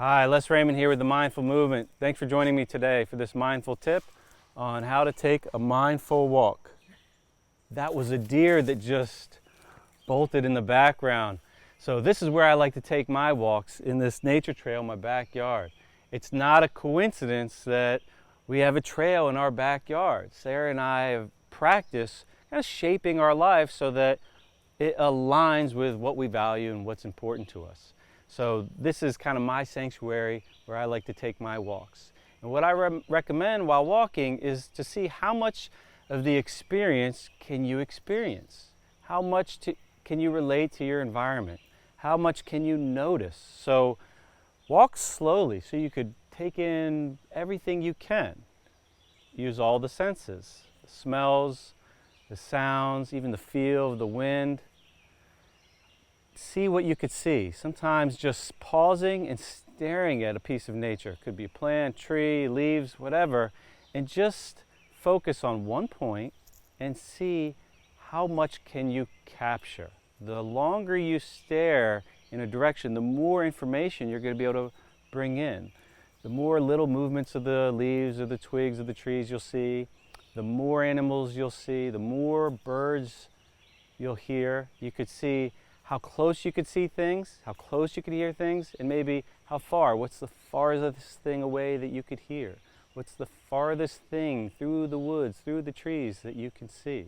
Hi, Les Raymond here with the Mindful Movement. Thanks for joining me today for this mindful tip on how to take a mindful walk. That was a deer that just bolted in the background. So this is where I like to take my walks, in this nature trail in my backyard. It's not a coincidence that we have a trail in our backyard. Sarah and I have practiced kind of shaping our life so that it aligns with what we value and what's important to us. So this is kind of my sanctuary where I like to take my walks. And what I recommend while walking is to see how much of the experience can you experience. How much can you relate to your environment? How much can you notice? So walk slowly so you could take in everything you can. Use all the senses, the smells, the sounds, even the feel of the wind. See what you could see. Sometimes just pausing and staring at a piece of nature. It could be a plant, tree, leaves, whatever, and just focus on one point and see how much can you capture. The longer you stare in a direction, the more information you're going to be able to bring in. The more little movements of the leaves or the twigs of the trees you'll see, the more animals you'll see, the more birds you'll hear. You could see how close you could see things, how close you could hear things, and maybe how far. What's the farthest thing away that you could hear? What's the farthest thing through the woods, through the trees that you can see?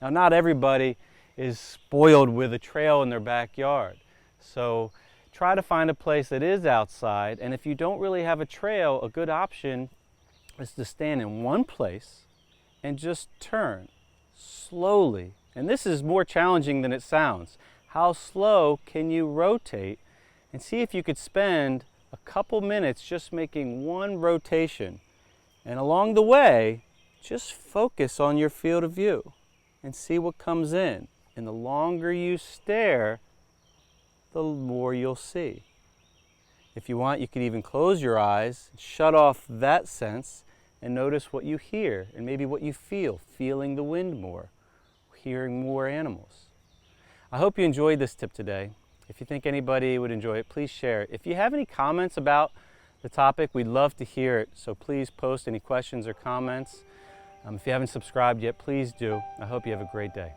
Now, not everybody is spoiled with a trail in their backyard. So try to find a place that is outside, and if you don't really have a trail, a good option is to stand in one place and just turn slowly. And this is more challenging than it sounds. How slow can you rotate? And see if you could spend a couple minutes just making one rotation. And along the way, just focus on your field of view and see what comes in. And the longer you stare, the more you'll see. If you want, you could even close your eyes, shut off that sense, and notice what you hear and maybe what you feel, feeling the wind more, hearing more animals. I hope you enjoyed this tip today. If you think anybody would enjoy it, please share it. If you have any comments about the topic, we'd love to hear it. So please post any questions or comments. If you haven't subscribed yet, please do. I hope you have a great day.